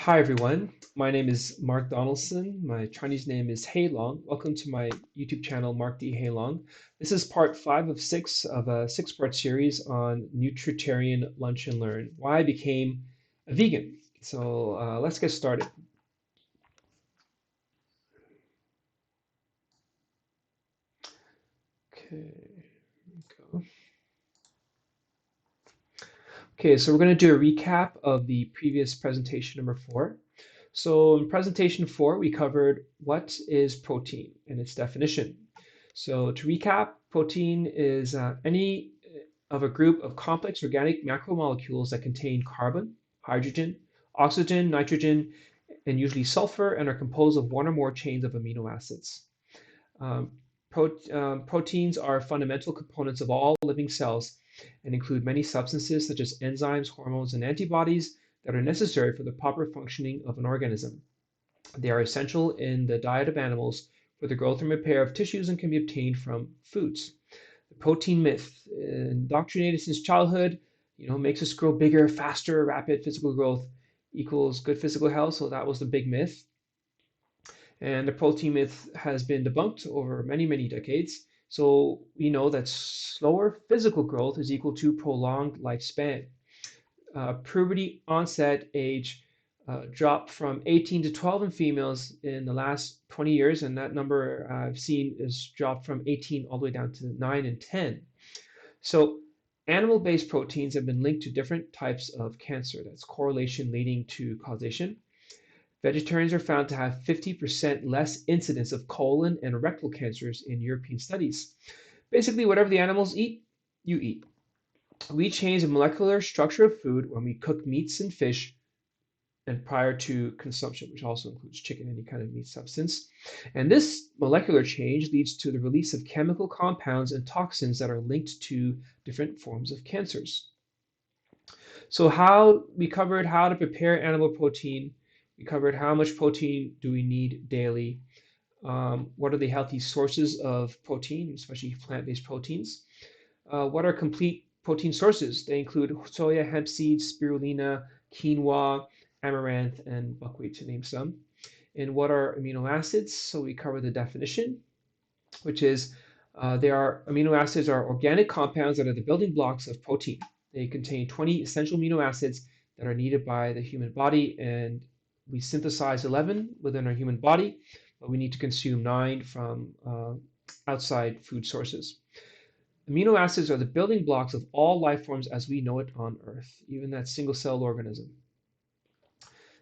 Hi everyone, my name is Mark Donaldson. My Chinese name is Hei Long. Welcome to my YouTube channel, Mark D. Hei Long. This is part 5 of 6 of a 6-part series on nutritarian lunch and learn, why I became a vegan. So let's get started. Okay, here we go. Okay, so we're going to do a recap of the previous presentation number 4. So in presentation 4, we covered what is protein and its definition. So to recap, protein is any of a group of complex organic macromolecules that contain carbon, hydrogen, oxygen, nitrogen, and usually sulfur, and are composed of one or more chains of amino acids. Um, Proteins are fundamental components of all living cells and include many substances such as enzymes, hormones, and antibodies that are necessary for the proper functioning of an organism. They are essential in the diet of animals for the growth and repair of tissues and can be obtained from foods. The protein myth, indoctrinated since childhood, makes us grow bigger, faster, rapid physical growth equals good physical health. So that was the big myth. And the protein myth has been debunked over many, many decades. So we know that slower physical growth is equal to prolonged lifespan. Puberty onset age dropped from 18 to 12 in females in the last 20 years, and that number I've seen is dropped from 18 all the way down to 9 and 10. So animal-based proteins have been linked to different types of cancer. That's correlation leading to causation. Vegetarians are found to have 50% less incidence of colon and rectal cancers in European studies. Basically, whatever the animals eat, you eat. We change the molecular structure of food when we cook meats and fish and prior to consumption, which also includes chicken, any kind of meat substance. And this molecular change leads to the release of chemical compounds and toxins that are linked to different forms of cancers. So we covered how to prepare animal protein. We covered how much protein do we need daily. What are the healthy sources of protein, especially plant-based proteins? What are complete protein sources? They include soya, hemp seeds, spirulina, quinoa, amaranth, and buckwheat, to name some. And what are amino acids? So we cover the definition, which is amino acids are organic compounds that are the building blocks of protein. They contain 20 essential amino acids that are needed by the human body, and we synthesize 11 within our human body, but we need to consume 9 from outside food sources. Amino acids are the building blocks of all life forms as we know it on Earth, even that single-celled organism.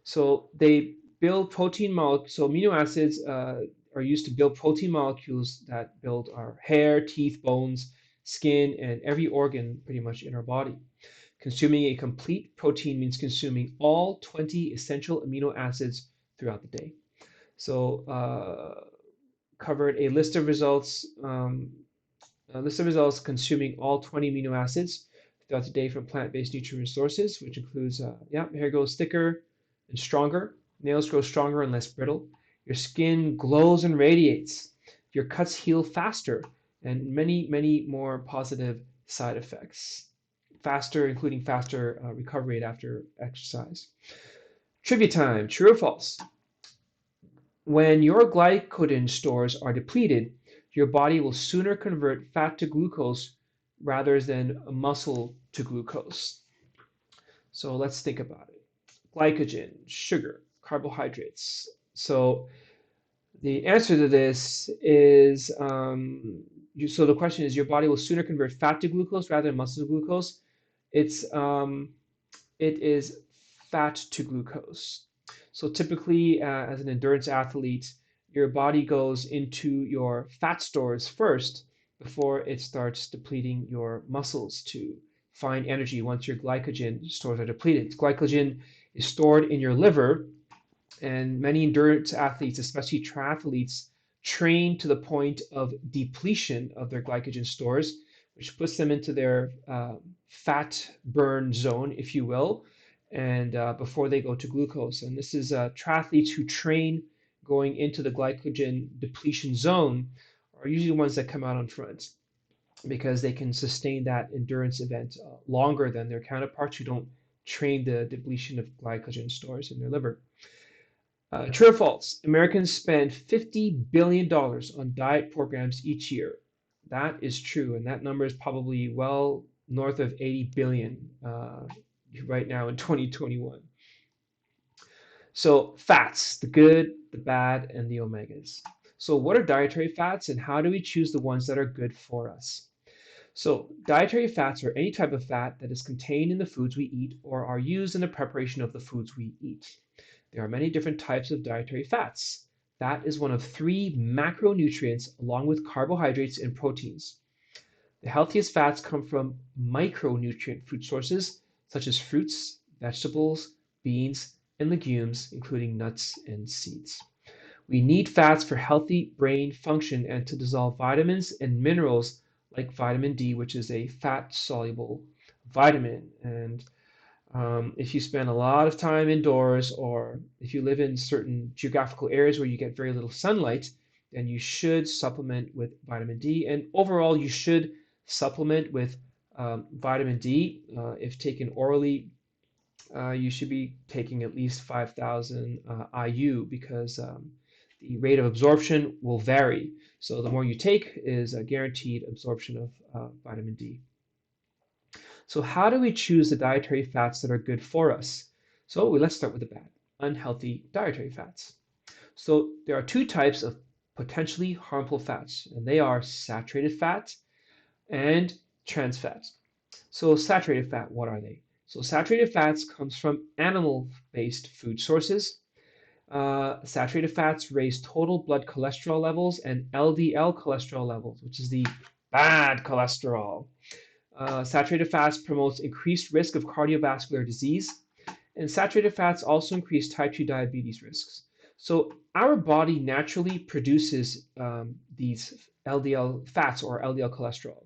So they build protein molecules. So amino acids are used to build protein molecules that build our hair, teeth, bones, skin, and every organ pretty much in our body. Consuming a complete protein means consuming all 20 essential amino acids throughout the day. So covered a list of results. Consuming all 20 amino acids throughout the day from plant-based nutrient sources, which includes, hair grows thicker and stronger, nails grow stronger and less brittle, your skin glows and radiates, your cuts heal faster, and many, many more positive side effects. Including faster recovery rate after exercise. Trivia time, true or false? When your glycogen stores are depleted, your body will sooner convert fat to glucose rather than muscle to glucose. So let's think about it. Glycogen, sugar, carbohydrates. So the answer to this is, so the question is, your body will sooner convert fat to glucose rather than muscle to glucose. It is fat to glucose. So typically, as an endurance athlete, your body goes into your fat stores first before it starts depleting your muscles to find energy once your glycogen stores are depleted. Glycogen is stored in your liver, and many endurance athletes, especially triathletes, train to the point of depletion of their glycogen stores, which puts them into their fat burn zone, if you will, and before they go to glucose. And this is triathletes who train going into the glycogen depletion zone are usually the ones that come out on front because they can sustain that endurance event longer than their counterparts who don't train the depletion of glycogen stores in their liver. True or false? Americans spend $50 billion on diet programs each year. That is true, and that number is probably well north of 80 billion right now in 2021. So fats, the good, the bad, and the omegas. So what are dietary fats and how do we choose the ones that are good for us? So dietary fats are any type of fat that is contained in the foods we eat or are used in the preparation of the foods we eat. There are many different types of dietary fats. Fat is one of three macronutrients along with carbohydrates and proteins. The healthiest fats come from micronutrient food sources such as fruits, vegetables, beans, and legumes, including nuts and seeds. We need fats for healthy brain function and to dissolve vitamins and minerals like vitamin D, which is a fat-soluble vitamin. And if you spend a lot of time indoors or if you live in certain geographical areas where you get very little sunlight, then you should supplement with vitamin D. And overall, you should supplement with vitamin D. If taken orally, you should be taking at least 5,000 IU because the rate of absorption will vary. So the more you take is a guaranteed absorption of vitamin D. So how do we choose the dietary fats that are good for us? So let's start with the bad, unhealthy dietary fats. So there are two types of potentially harmful fats, and they are saturated fat and trans fat. So saturated fat, what are they? So saturated fats comes from animal-based food sources. Saturated fats raise total blood cholesterol levels and LDL cholesterol levels, which is the bad cholesterol. Saturated fats promotes increased risk of cardiovascular disease, and saturated fats also increase type 2 diabetes risks. So our body naturally produces these LDL fats or LDL cholesterol.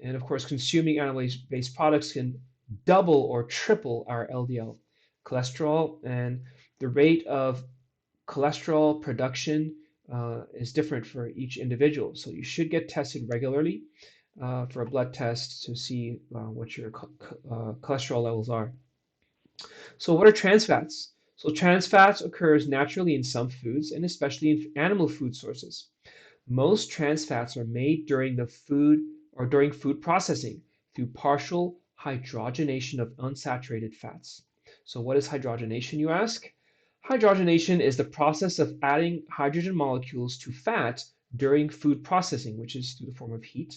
And of course, consuming animal-based products can double or triple our LDL cholesterol, and the rate of cholesterol production is different for each individual. So you should get tested regularly for a blood test to see what your cholesterol levels are. So what are trans fats? So trans fats occurs naturally in some foods and especially in animal food sources. Most trans fats are made during the food or during food processing through partial hydrogenation of unsaturated fats. So what is hydrogenation, you ask? Hydrogenation is the process of adding hydrogen molecules to fat during food processing, which is through the form of heat,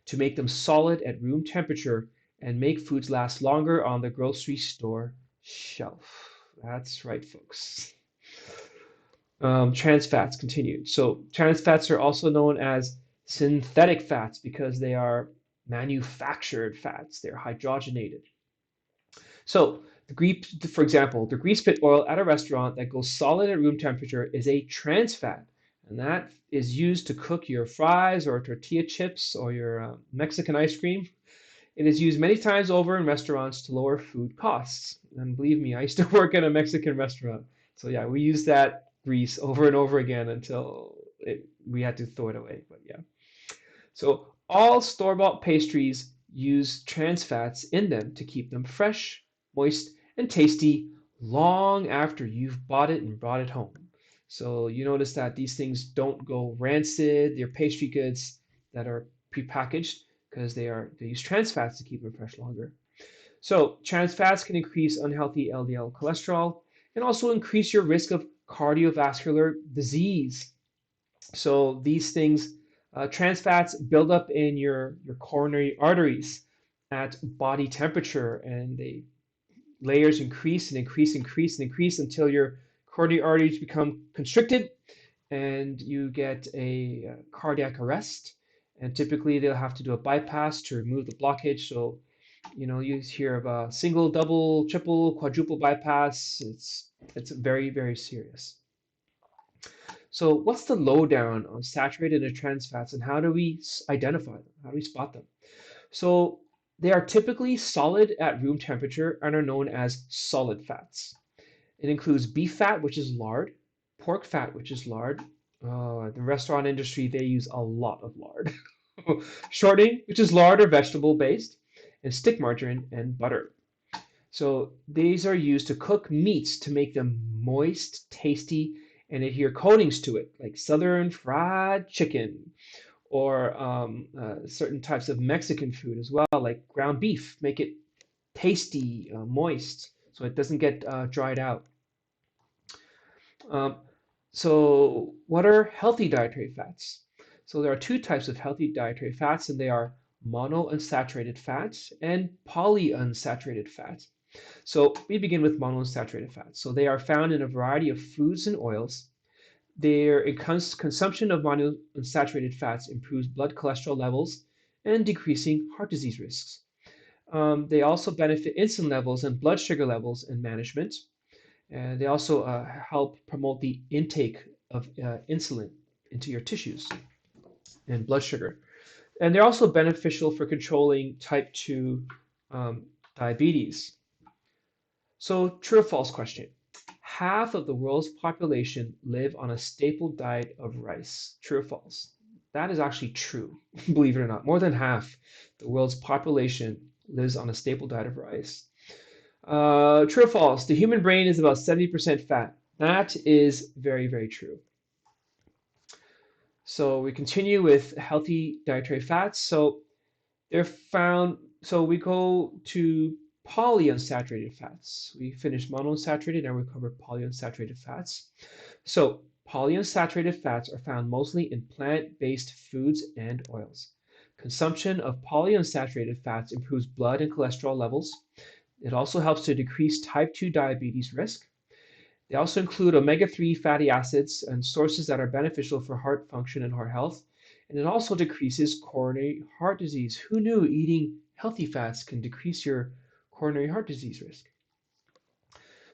to make them solid at room temperature and make foods last longer on the grocery store shelf. That's right, folks. Trans fats continued. So trans fats are also known as synthetic fats because they are manufactured fats. They're hydrogenated. So for example, the grease pit oil at a restaurant that goes solid at room temperature is a trans fat, and that is used to cook your fries or tortilla chips or your Mexican ice cream. It is used many times over in restaurants to lower food costs. And believe me, I used to work at a Mexican restaurant. So yeah, we used that grease over and over again until we had to throw it away. But yeah. So all store-bought pastries use trans fats in them to keep them fresh, moist, and tasty long after you've bought it and brought it home. So you notice that these things don't go rancid. They're pastry goods that are prepackaged because they use trans fats to keep them fresh longer. So trans fats can increase unhealthy LDL cholesterol and also increase your risk of cardiovascular disease. So these things, trans fats build up in your coronary arteries at body temperature, and the layers increase and increase, increase, and increase until your coronary arteries become constricted and you get a cardiac arrest. And typically they'll have to do a bypass to remove the blockage. So, you hear of a single, double, triple, quadruple bypass. It's very, very serious. So what's the lowdown on saturated and trans fats and how do we identify them? How do we spot them? So they are typically solid at room temperature and are known as solid fats. It includes beef fat, which is lard, pork fat, which is lard. The restaurant industry, they use a lot of lard. Shortening, which is lard or vegetable based, and stick margarine and butter. So these are used to cook meats to make them moist, tasty, and adhere coatings to it, like Southern fried chicken or certain types of Mexican food as well, like ground beef, make it tasty, moist, so it doesn't get dried out. Um, so what are healthy dietary fats? So there are two types of healthy dietary fats, and they are monounsaturated fats and polyunsaturated fats. So we begin with monounsaturated fats. So they are found in a variety of foods and oils. Their consumption of monounsaturated fats improves blood cholesterol levels and decreasing heart disease risks. They also benefit insulin levels and blood sugar levels in management. And they also help promote the intake of insulin into your tissues and blood sugar. And they're also beneficial for controlling type 2 diabetes. So, true or false question. Half of the world's population live on a staple diet of rice. True or false? That is actually true, believe it or not. More than half the world's population lives on a staple diet of rice. True or false? The human brain is about 70% fat. That is very, very true. So we continue with healthy dietary fats. So they're found, so we go to polyunsaturated fats. We finished monounsaturated, now we cover polyunsaturated fats. So polyunsaturated fats are found mostly in plant-based foods and oils. Consumption of polyunsaturated fats improves blood and cholesterol levels. It also helps to decrease type 2 diabetes risk. They also include omega-3 fatty acids and sources that are beneficial for heart function and heart health. And it also decreases coronary heart disease. Who knew eating healthy fats can decrease your coronary heart disease risk?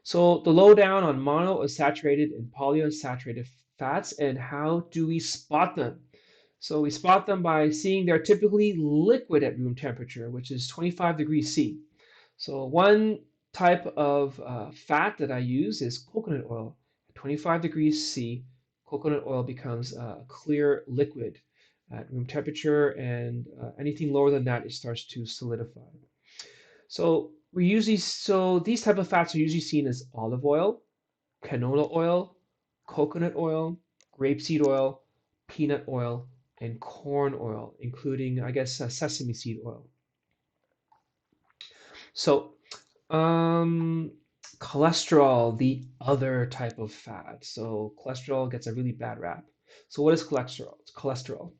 So the lowdown on monounsaturated and polyunsaturated fats and how do we spot them? So we spot them by seeing they're typically liquid at room temperature, which is 25 degrees C. So one type of fat that I use is coconut oil. At 25 degrees C, coconut oil becomes a clear liquid at room temperature, and anything lower than that, it starts to solidify. So these type of fats are usually seen as olive oil, canola oil, coconut oil, grapeseed oil, peanut oil, and corn oil, including, I guess, sesame seed oil. So Um, cholesterol, the other type of fat. So cholesterol gets a really bad rap. So what is cholesterol? It's cholesterol.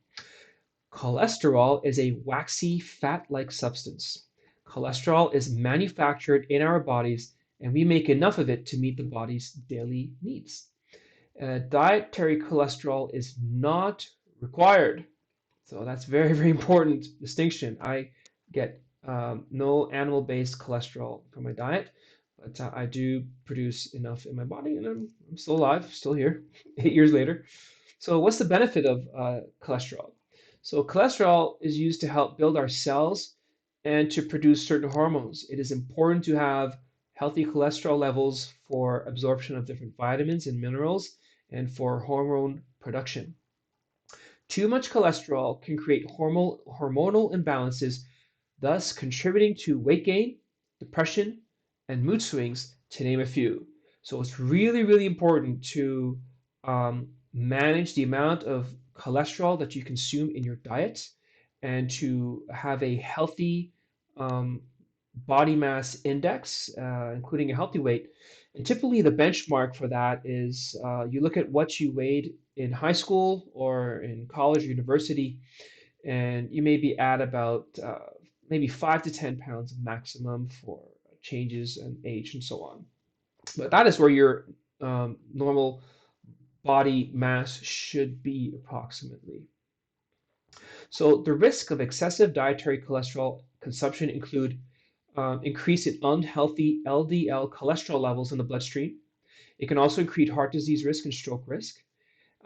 Cholesterol is a waxy fat-like substance. Cholesterol is manufactured in our bodies, and we make enough of it to meet the body's daily needs. Dietary cholesterol is not required. So that's very, very important distinction. I get no animal-based cholesterol from my diet, but I do produce enough in my body, and I'm still alive, still here, 8 years later. So what's the benefit of cholesterol? So cholesterol is used to help build our cells and to produce certain hormones. It is important to have healthy cholesterol levels for absorption of different vitamins and minerals and for hormone production. Too much cholesterol can create hormonal imbalances, thus contributing to weight gain, depression, and mood swings, to name a few. So it's really, really important to manage the amount of cholesterol that you consume in your diet and to have a healthy um, body mass index, including a healthy weight. And typically, the benchmark for that is you look at what you weighed in high school or in college or university, and you may be at about maybe 5 to 10 pounds maximum for changes in age and so on. But that is where your normal body mass should be approximately. So the risk of excessive dietary cholesterol consumption include increase in unhealthy LDL cholesterol levels in the bloodstream. It can also increase heart disease risk and stroke risk.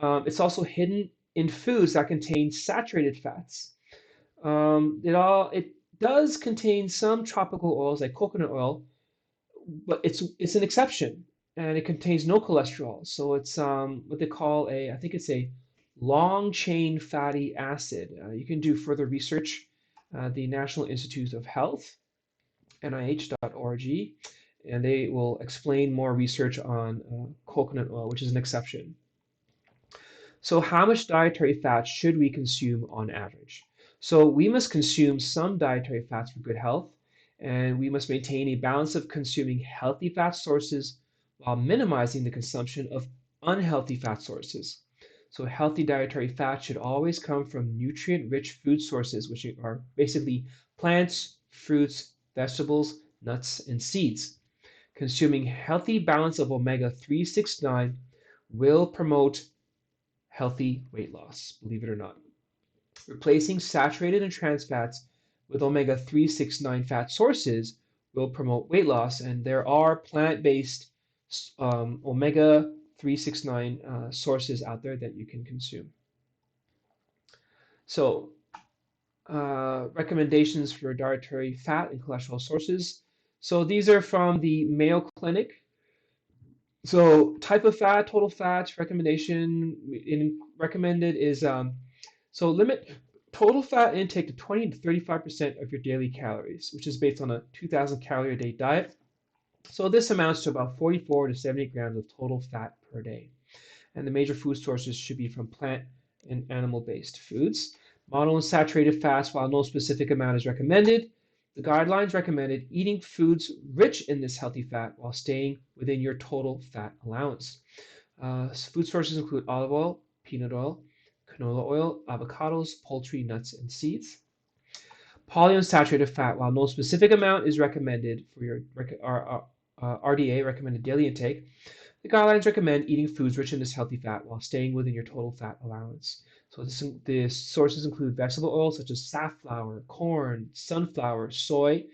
It's also hidden in foods that contain saturated fats. It does contain some tropical oils like coconut oil, but it's an exception, and it contains no cholesterol. So it's what they call I think it's a long chain fatty acid. You can do further research. The National Institute of Health nih.org, and they will explain more research on coconut oil, which is an exception. So how much dietary fat should we consume on average? So we must consume some dietary fats for good health, and we must maintain a balance of consuming healthy fat sources while minimizing the consumption of unhealthy fat sources. So healthy dietary fat should always come from nutrient-rich food sources, which are basically plants, fruits, vegetables, nuts, and seeds. Consuming healthy balance of omega-3, 6, 9 will promote healthy weight loss, believe it or not. Replacing saturated and trans fats with omega-3, 6, 9 fat sources will promote weight loss, and there are plant-based omega-3, 6, 9 sources out there that you can consume. So, recommendations for dietary fat and cholesterol sources. So these are from the Mayo Clinic. So type of fat, total fat recommendation recommended is so limit total fat intake to 20 to 35% of your daily calories, which is based on a 2,000 calorie a day diet. So this amounts to about 44 to 70 grams of total fat per day. And the major food sources should be from plant and animal-based foods. Monounsaturated fats, while no specific amount is recommended, the guidelines recommended eating foods rich in this healthy fat while staying within your total fat allowance. Food sources include olive oil, peanut oil, canola oil, avocados, poultry, nuts, and seeds. Polyunsaturated fat, while no specific amount is recommended for your RDA, recommended daily intake, the guidelines recommend eating foods rich in this healthy fat while staying within your total fat allowance. So the sources include vegetable oils such as safflower, corn, sunflower, soy,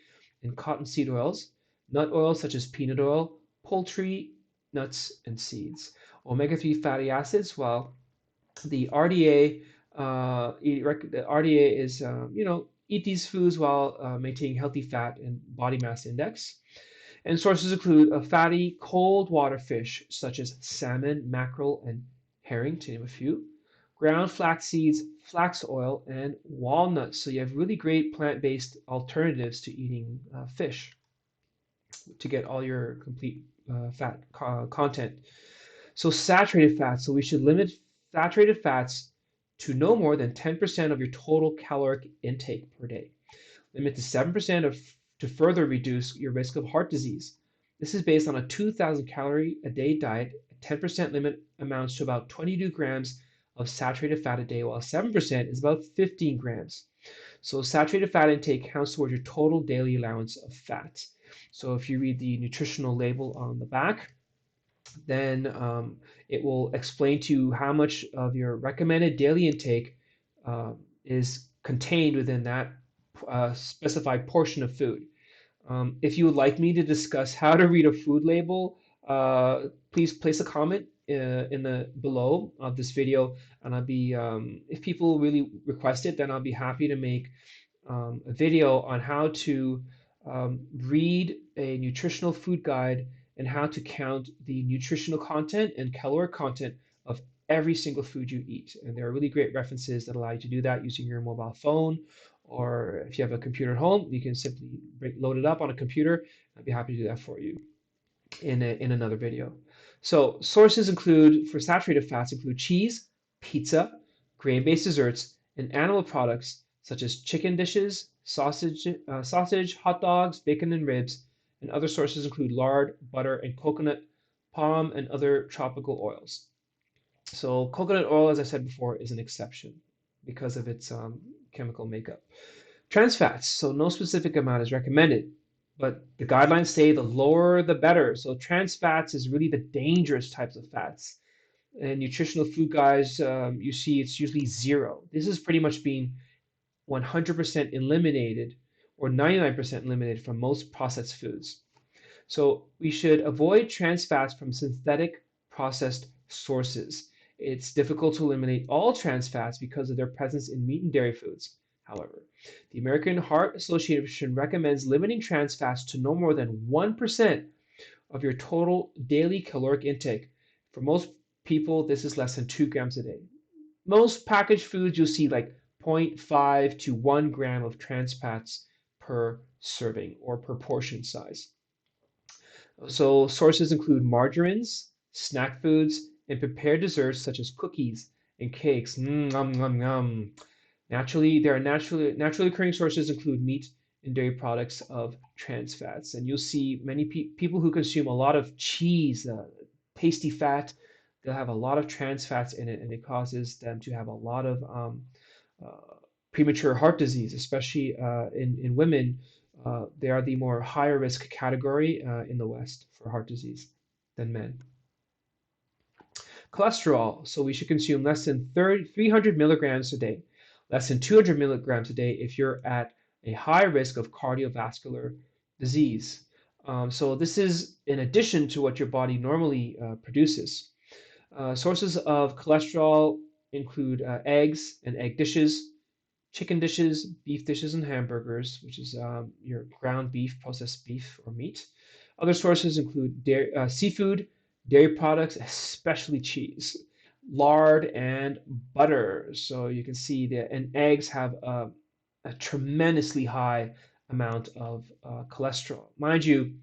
and cottonseed oils, nut oils such as peanut oil, poultry, nuts, and seeds. Omega-3 fatty acids, while the RDA, the RDA is, eat these foods while maintaining healthy fat and body mass index. And sources include a fatty cold water fish such as salmon, mackerel, and herring, to name a few, ground flax seeds, flax oil, and walnuts. So you have really great plant-based alternatives to eating fish to get all your complete fat content. So saturated fats. So we should limit saturated fats to no more than 10% of your total caloric intake per day. Limit to 7% to further reduce your risk of heart disease. This is based on a 2,000 calorie a day diet. A 10% limit amounts to about 22 grams of saturated fat a day, while 7% is about 15 grams. So saturated fat intake counts towards your total daily allowance of fat. So if you read the nutritional label on the back, then it will explain to you how much of your recommended daily intake is contained within that specified portion of food. If you would like me to discuss how to read a food label, please place a comment in the below of this video, and I'll be if people really request it, then I'll be happy to make a video on how to read a nutritional food guide and how to count the nutritional content and caloric content of every single food you eat. And there are really great references that allow you to do that using your mobile phone, or if you have a computer at home, you can simply load it up on a computer. I'd be happy to do that for you in another video. So sources include, for saturated fats, include cheese, pizza, grain-based desserts, and animal products such as chicken dishes, sausage, hot dogs, bacon and ribs, and other sources include lard, butter, and coconut, palm, and other tropical oils. So coconut oil, as I said before, is an exception because of its chemical makeup. Trans fats, so no specific amount is recommended, but the guidelines say the lower the better. So trans fats is really the dangerous types of fats. And nutritional food guides, you see it's usually 0. This is pretty much being 100% eliminated or 99% eliminated from most processed foods. So we should avoid trans fats from synthetic processed sources. It's difficult to eliminate all trans fats because of their presence in meat and dairy foods. However, the American Heart Association recommends limiting trans fats to no more than 1% of your total daily caloric intake. For most people, this is less than 2 grams a day. Most packaged foods, you'll see like 0.5 to 1 gram of trans fats per serving or per portion size. So sources include margarines, snack foods, and prepared desserts such as cookies and cakes. Nom, nom, nom. Naturally occurring sources include meat and dairy products of trans fats, and you'll see many people who consume a lot of cheese, pasty fat. They'll have a lot of trans fats in it, and it causes them to have a lot of uh, premature heart disease, especially in women. They are the more higher risk category in the West for heart disease than men. Cholesterol, so we should consume less than 300 milligrams a day, less than 200 milligrams a day if you're at a high risk of cardiovascular disease. So this is in addition to what your body normally produces. Sources of cholesterol include eggs and egg dishes, chicken dishes, beef dishes, and hamburgers, which is your ground beef, processed beef, or meat. Other sources include seafood, dairy products, especially cheese, lard, and butter. So you can see that, and eggs have a tremendously high amount of cholesterol. Mind you,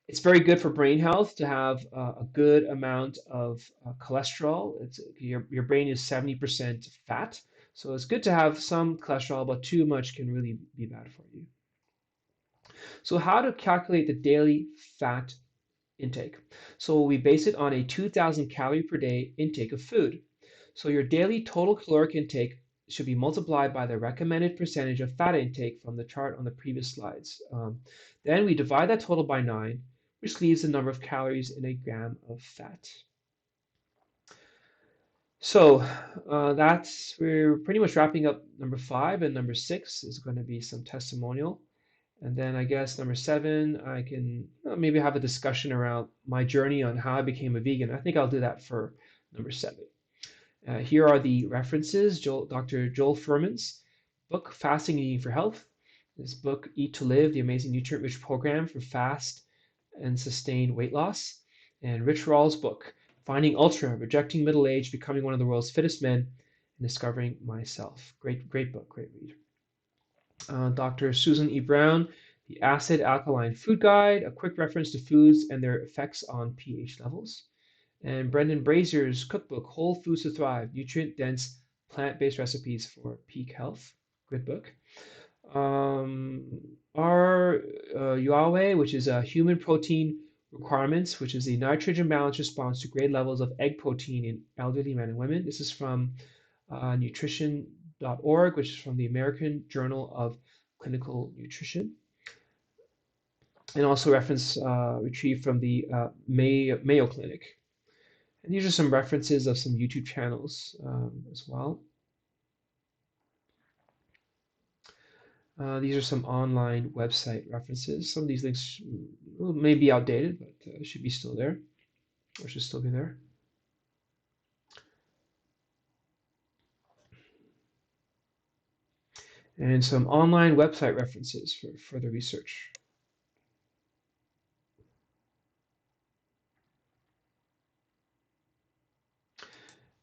it's very good for brain health to have a good amount of cholesterol. Your brain is 70% fat, so it's good to have some cholesterol, but too much can really be bad for you. So how to calculate the daily fat intake? So we base it on a 2,000 calorie per day intake of food. So your daily total caloric intake should be multiplied by the recommended percentage of fat intake from the chart on the previous slides. Then we divide that total by 9, which leaves the number of calories in a gram of fat. So we're pretty much wrapping up number 5, and number 6 is going to be some testimonial. And then I guess number 7, I can maybe have a discussion around my journey on how I became a vegan. I think I'll do that for number 7. Here are the references. Dr. Joel Fuhrman's book, Fasting and Eating for Health. His book, Eat to Live, the Amazing Nutrient-Rich Program for Fast and Sustained Weight Loss. And Rich Rawls' book, Finding Ultra, Rejecting Middle Age, Becoming One of the World's Fittest Men, and Discovering Myself. Great book, great read. Dr. Susan E. Brown, The Acid Alkaline Food Guide, a quick reference to foods and their effects on pH levels. And Brendan Brazier's cookbook, Whole Foods to Thrive, Nutrient-Dense Plant-Based Recipes for Peak Health. Good book. Our UAWE, which is Human Protein Requirements, which is the nitrogen balance response to grade levels of egg protein in elderly men and women. This is from nutrition.org, which is from the American Journal of Clinical Nutrition. And also reference retrieved from the Mayo Clinic. And these are some references of some YouTube channels as well. These are some online website references. Some of these links may be outdated, but should be still there, or should still be there. And some online website references for further research.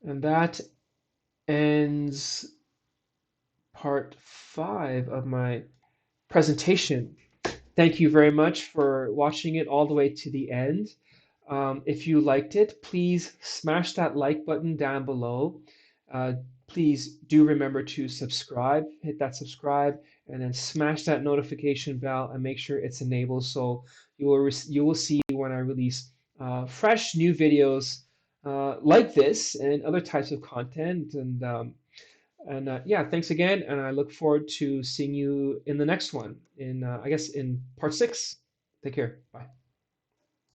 And that ends part 5 of my presentation. Thank you very much for watching it all the way to the end. If you liked it, please smash that like button down below. Please do remember to subscribe, hit that subscribe, and then smash that notification bell and make sure it's enabled so you will see when I release fresh new videos like this and other types of content. And yeah, thanks again, and I look forward to seeing you in the next one, I guess in part 6. Take care. Bye.